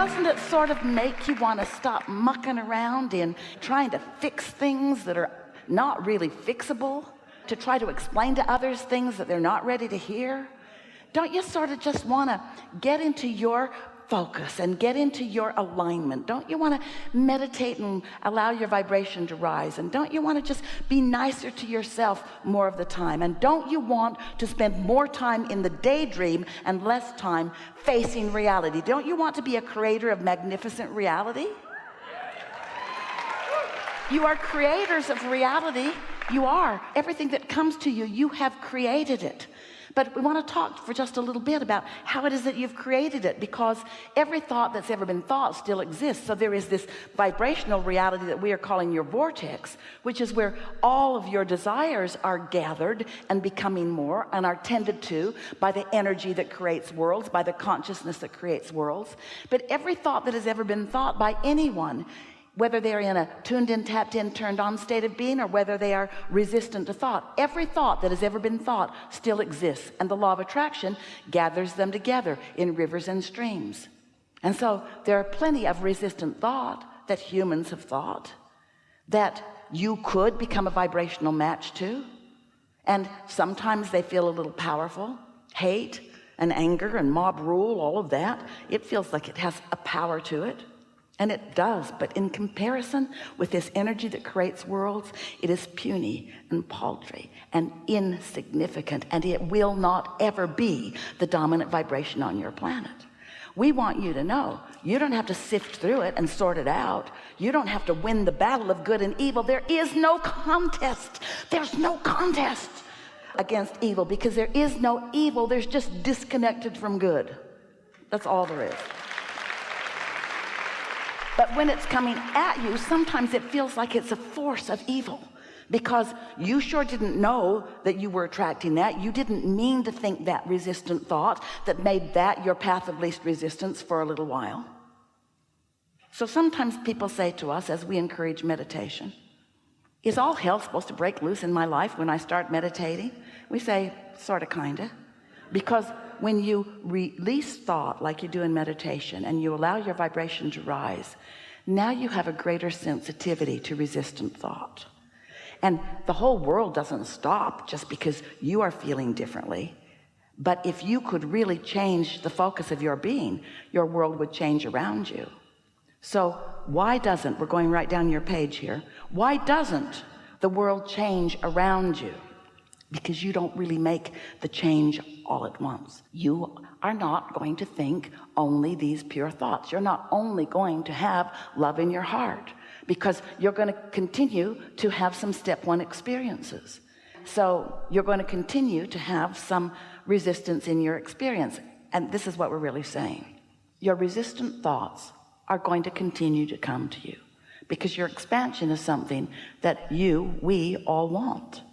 doesn't it sort of make you want to stop mucking around in trying to fix things that are not really fixable, to try to explain to others things that they're not ready to hear? Don't you sort of just want to get into your focus and get into your alignment? Don't you want to meditate and allow your vibration to rise? And don't you want to just be nicer to yourself more of the time? And don't you want to spend more time in the daydream and less time facing reality? Don't you want to be a creator of magnificent reality? You are creators of reality. You are. Everything that comes to you, you have created it. But we want to talk for just a little bit about how it is that you've created it, because every thought that's ever been thought still exists. So there is this vibrational reality that we are calling your vortex, which is where all of your desires are gathered and becoming more and are tended to by the energy that creates worlds, by the consciousness that creates worlds. But every thought that has ever been thought by anyone, whether they're in a tuned in, tapped in, turned on state of being, or whether they are resistant to thought, every thought that has ever been thought still exists. And the law of attraction gathers them together in rivers and streams. And so there are plenty of resistant thought that humans have thought that you could become a vibrational match to. And sometimes they feel a little powerful. Hate and anger and mob rule, all of that, it feels like it has a power to it. And it does, but in comparison with this energy that creates worlds, it is puny and paltry and insignificant, and it will not ever be the dominant vibration on your planet. We want you to know you don't have to sift through it and sort it out. You don't have to win the battle of good and evil. There is no contest. There's no contest against evil, because there is no evil. There's just disconnected from good. That's all there is. But when it's coming at you, sometimes it feels like it's a force of evil, because you sure didn't know that you were attracting that. You didn't mean to think that resistant thought that made that your path of least resistance for a little while. So sometimes people say to us, as we encourage meditation, is all hell supposed to break loose in my life when I start meditating? We say, sort of, kind of. Because when you release thought like you do in meditation and you allow your vibration to rise, now you have a greater sensitivity to resistant thought. And the whole world doesn't stop just because you are feeling differently. But if you could really change the focus of your being, your world would change around you. So why doesn't, we're going right down your page here, why doesn't the world change around you? Because you don't really make the change all at once. You are not going to think only these pure thoughts. You're not only going to have love in your heart, because you're going to continue to have some step one experiences. So you're going to continue to have some resistance in your experience. And this is what we're really saying. Your resistant thoughts are going to continue to come to you, because your expansion is something that we all want.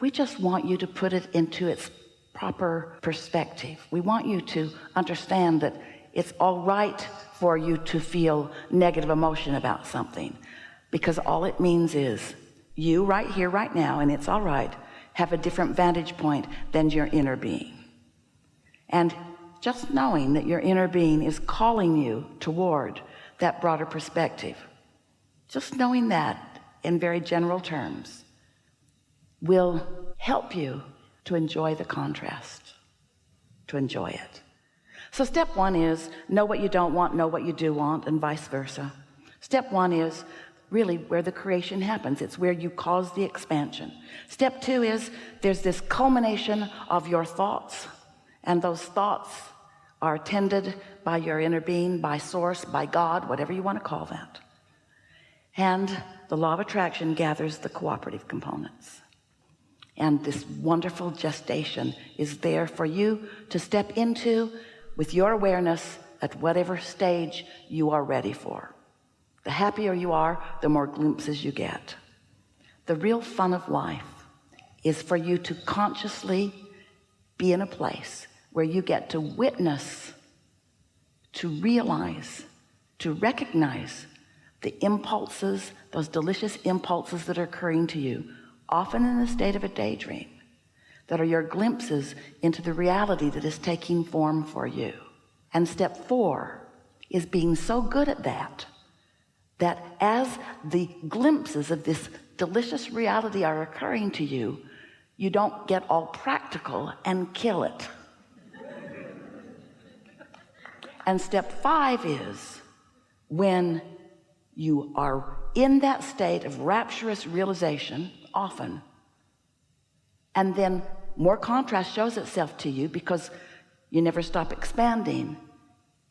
We just want you to put it into its proper perspective. We want you to understand that it's all right for you to feel negative emotion about something, because all it means is you right here, right now, and it's all right, have a different vantage point than your inner being. And just knowing that your inner being is calling you toward that broader perspective, just knowing that in very general terms, will help you to enjoy the contrast, to enjoy it. So step one is know what you don't want, know what you do want, and vice versa. Step one is really where the creation happens. It's where you cause the expansion. Step two is there's this culmination of your thoughts, and those thoughts are tended by your inner being, by source, by God, whatever you want to call that. And the law of attraction gathers the cooperative components. And this wonderful gestation is there for you to step into with your awareness at whatever stage you are ready for. The happier you are, the more glimpses you get. The real fun of life is for you to consciously be in a place where you get to witness, to realize, to recognize the impulses, those delicious impulses that are occurring to you, often in the state of a daydream, that are your glimpses into the reality that is taking form for you. And step four is being so good at that, that as the glimpses of this delicious reality are occurring to you, you don't get all practical and kill it. And step 5 is when you are in that state of rapturous realization, often, and then more contrast shows itself to you because you never stop expanding.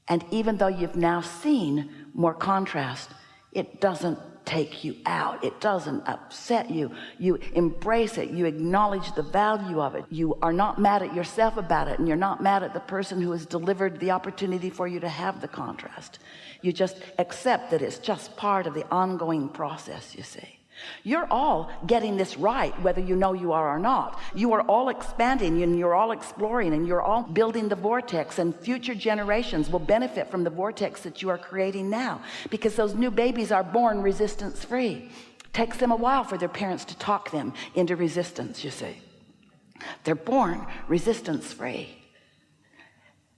And even though you've now seen more contrast, it doesn't take you out. It doesn't upset you. You embrace it. You acknowledge the value of it. You are not mad at yourself about it, and you're not mad at the person who has delivered the opportunity for you to have the contrast. You just accept that it's just part of the ongoing process, you see. You're all getting this right, whether you know you are or not. You are all expanding, and you're all exploring, and you're all building the vortex, and future generations will benefit from the vortex that you are creating now, because those new babies are born resistance free. It takes them a while for their parents to talk them into resistance, you see. They're born resistance free.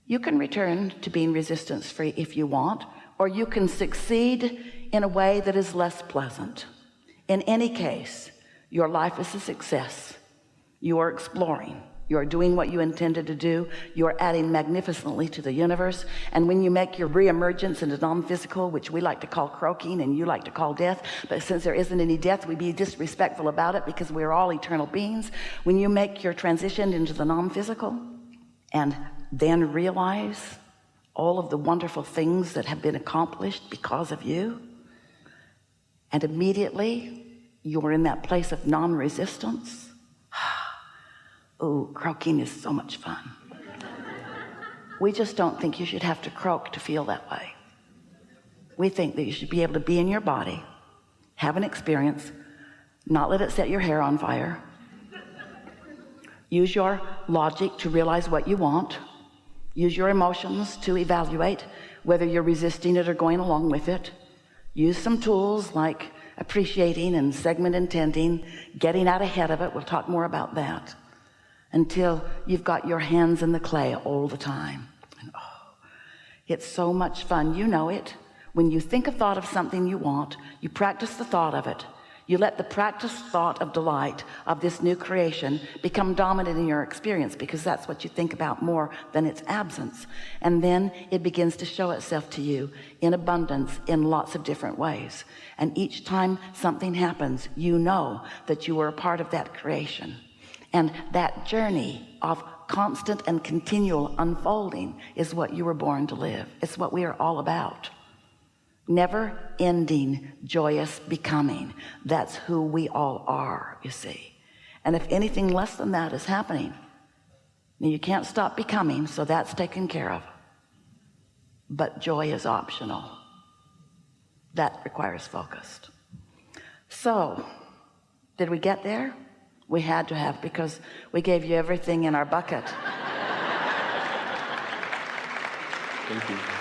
You can return to being resistance free if you want, or you can succeed in a way that is less pleasant. In any case, your life is a success. You are exploring. You are doing what you intended to do. You are adding magnificently to the universe. And when you make your re-emergence into non-physical, which we like to call croaking and you like to call death, but since there isn't any death, we be disrespectful about it because we're all eternal beings. When you make your transition into the non-physical and then realize all of the wonderful things that have been accomplished because of you, and immediately you're in that place of non-resistance. Oh, croaking is so much fun. We just don't think you should have to croak to feel that way. We think that you should be able to be in your body, have an experience, not let it set your hair on fire, use your logic to realize what you want, use your emotions to evaluate whether you're resisting it or going along with it. Use some tools like appreciating and segment intending, getting out ahead of it. We'll talk more about that until you've got your hands in the clay all the time. And oh, it's so much fun. You know it. When you think a thought of something you want, you practice the thought of it. You let the practiced thought of delight of this new creation become dominant in your experience, because that's what you think about more than its absence. And then it begins to show itself to you in abundance in lots of different ways. And each time something happens, you know that you were a part of that creation. And that journey of constant and continual unfolding is what you were born to live. It's what we are all about. Never-ending, joyous becoming. That's who we all are, you see. And if anything less than that is happening, then you can't stop becoming, so that's taken care of. But joy is optional. That requires focus. So, did we get there? We had to have, because we gave you everything in our bucket. Thank you.